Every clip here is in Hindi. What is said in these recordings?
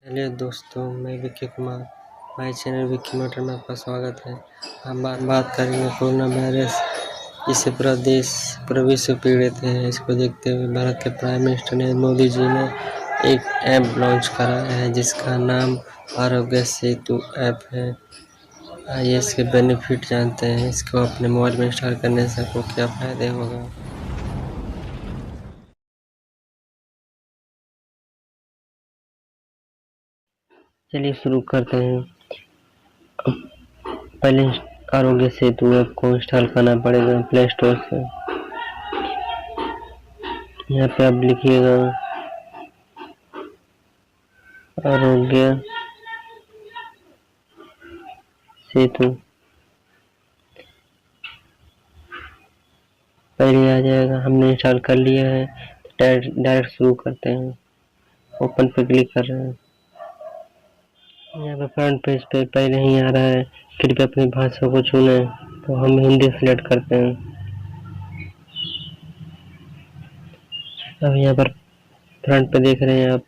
हेलो दोस्तों, मैं Vicky Kumar. My channel Vicky motor में आपका स्वागत है। हम बात करेंगे कोरोना वायरस, इससे पूरा देश पूरा विश्व पीड़ित है। इसको देखते हुए भारत के प्राइम मिनिस्टर ने मोदी जी ने एक ऐप लॉन्च कराया है जिसका नाम आरोग्य सेतु ऐप है। आइए इसके बेनिफिट जानते हैं। इसको अपने मोबाइल में इंस्टॉल करने से आपको क्या फ़ायदे होगा। चलिए शुरू करते हैं। पहले आरोग्य सेतु ऐप को इंस्टॉल करना पड़ेगा प्ले स्टोर से। यहाँ पे आप लिखिएगा आरोग्य सेतु, पहले आ जाएगा। हमने इंस्टॉल कर लिया है, डायरेक्ट शुरू करते हैं। ओपन पे क्लिक कर रहे हैं। यहाँ पे फ्रंट पेज पे पहले ही आ रहा है, कृपया अपनी भाषा को चुनें, तो हम हिंदी सेलेक्ट करते हैं। अब यहाँ पर फ्रंट पे देख रहे हैं आप,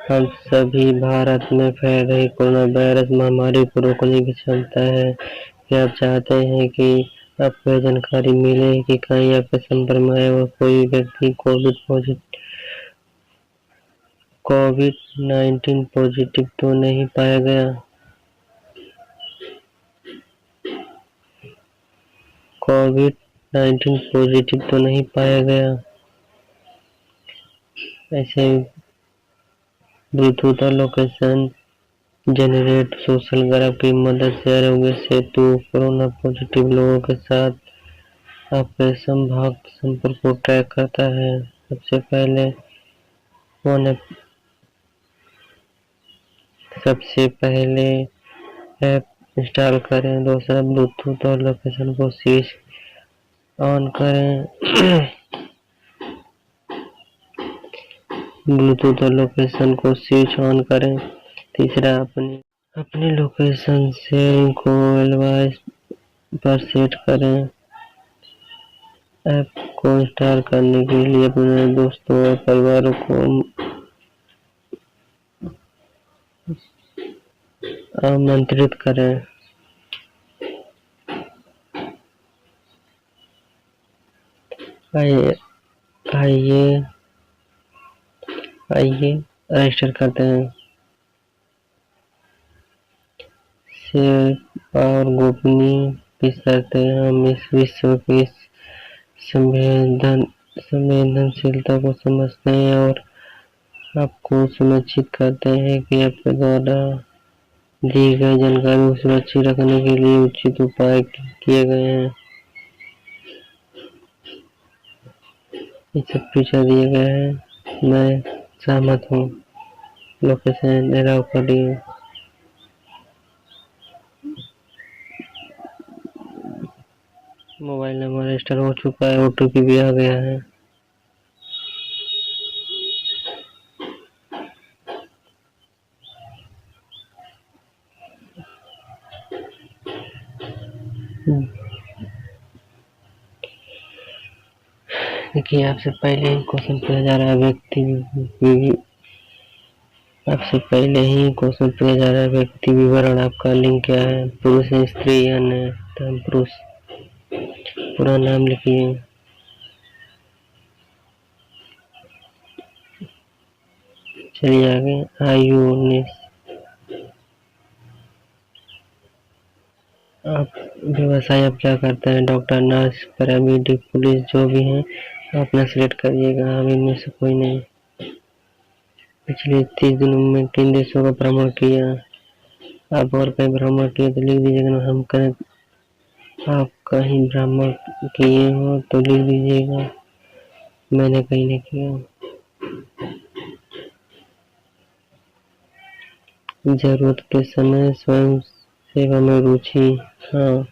हम सभी भारत में फैल रही कोरोना वायरस महामारी को रोकने की क्षमता है। क्या आप चाहते हैं कि आपको यह जानकारी मिले कि कहीं आपके संपर्क में आया हुआ कोई व्यक्ति कोविड-19 पॉजिटिव तो नहीं पाया गया। कोविड-19 पॉजिटिव तो नहीं पाया गया। ऐसे ब्लूटूथ और लोकेशन जनरेट सोशल ग्राफ की मदद से आरोग्य सेतु कोरोना पॉजिटिव लोगों के साथ आपके संभावित संपर्क को ट्रैक करता है। सबसे पहले ऐप इंस्टॉल करें। दूसरा, ब्लूटूथ और लोकेशन को स्विच ऑन करें। ब्लूटूथ और लोकेशन को स्विच ऑन करें। तीसरा, अपनी लोकेशन शेयरिंग को डिवाइस पर सेट करें। ऐप को इंस्टॉल करने के लिए अपने दोस्तों और परिवारों को आमंत्रित करें। आइए रजिस्टर करते हैं। सेफ और गोपनीय की शर्तें। हम इस विश्व की संवेदनशीलता को समझते हैं और आपको सुनिश्चित करते हैं कि आपके द्वारा दी गई जानकारी को सुरक्षित रखने के लिए उचित उपाय किए गए हैं। ये सब फीचर दिए गए हैं, मैं सहमत हूँ। लोकेशन अलाउ करिए। मोबाइल नंबर रजिस्टर हो चुका है, ओटीपी भी आ गया है। देखिए, आपसे पहले ही क्वेश्चन पूछा जा रहा है व्यक्ति विवरण। आपका लिंग क्या है, पुरुष है, स्त्री या अन्य। तो हम पुरुष। पूरा नाम लिखिए। चलिए आगे। आयु 19। आप व्यवसाय आप क्या करते हैं, डॉक्टर, नर्स, पैरामेडिक, पुलिस, जो भी हैं अपना सिलेक्ट करिएगा। हम इनमें से कोई नहीं। पिछले 30 दिनों में किन देशों का भ्रमण किया। आप और कहीं भ्रमण किए तो लिख दीजिएगा। हम करें आप कहीं भ्रमण किए हो तो लिख दीजिएगा, मैंने कहीं नहीं किया। जरूरत के समय स्वयं सेवा में रुचि। हाँ।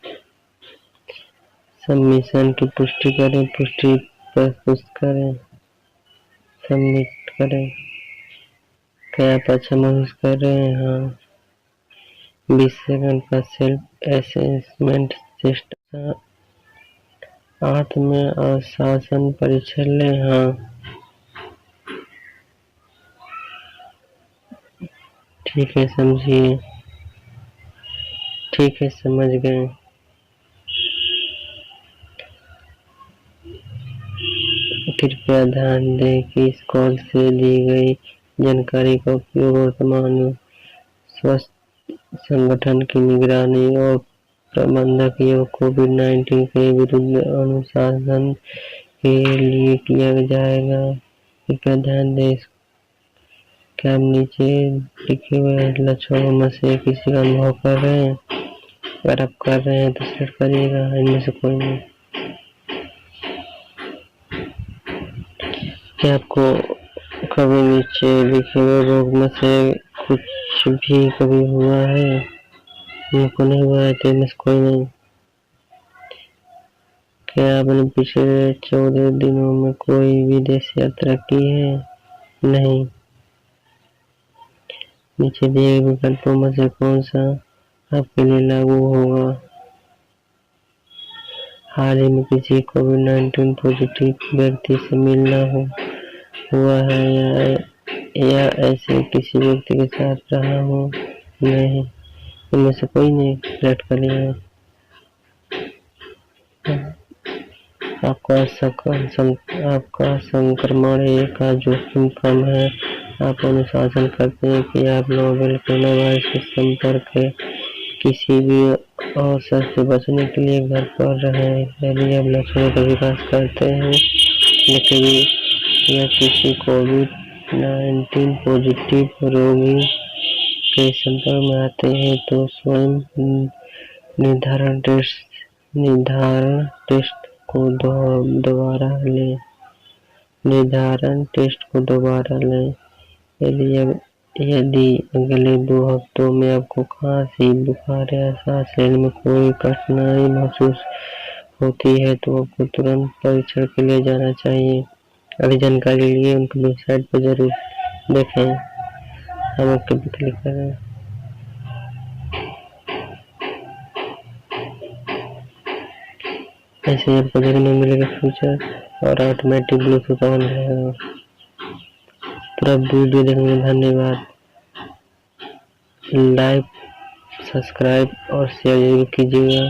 सबमिशन की पुष्टि करें, पुष्टि प्रस्तुत करें, सबमिट करें। क्या आप अच्छा महसूस कर रहे हैं? हाँ। 20 सेकंड का सेल्फ असेसमेंट सिस्टम। आत्म अनुशासन परीक्षण लें। हाँ। ठीक है, समझिए। ठीक है, समझ गए। कृपया ध्यान दें कि इस कॉल से दी गई जानकारी का उपयोग वर्तमान स्वास्थ्य संगठन की निगरानी और प्रबंधक एवं कोविड-19 के विरुद्ध अनुशासन के लिए किया जाएगा। कृपया ध्यान दें, क्या आप नीचे लिखे हुए लक्षणों में से किसी का अनुभव कर रहे हैं? अगर आप कर रहे हैं तो सेलेक्ट करिएगा, इनमें से कोई नहीं। क्या आपको कभी नीचे लिखे हुए रोग में से कुछ भी कभी हुआ है? मुझको नहीं हुआ है तो इनमें से कोई नहीं। क्या आपने पिछले 14 दिनों में कोई विदेश यात्रा की है? नहीं। नीचे दिए गए विकल्पों में से कौन सा आपके लिए लागू होगा? हाल ही में किसी कोविड-19 पॉजिटिव व्यक्ति से मिलना हुआ है या ऐसे किसी व्यक्ति के साथ रहा हो? नहीं। इनमें से कोई नहीं। सेलेक्ट करिए। आपका संक्रमण का जोखिम कम है। आप अनुशासन करते हैं कि आप नोवेल कोरोना वायरस के संपर्क के किसी भी अवसर से बचने के लिए घर पर रहें। यदि आप लक्षणों का विकास करते हैं या किसी कोविड-19 पॉजिटिव रोगी के संपर्क में आते हैं तो स्वयं निर्धारण टेस्ट को दोबारा लें। यदि अगले 2 हफ्तों में आपको खांसी, बुखार या सांस लेने में कोई कठिनाई महसूस होती है तो आपको तुरंत परीक्षण के लिए जाना चाहिए। अधिक जानकारी के लिए उनकी वेबसाइट पर जरूर देखें। हम ओके पे क्लिक करें। ऐसे आपको देखने मिलेगा फ्यूचर और ऑटोमेटिक ब्लूटूथ ऑन रहेगा। पूरा वीडियो देखने में धन्यवाद। लाइक, सब्सक्राइब और शेयर जरूर कीजिएगा।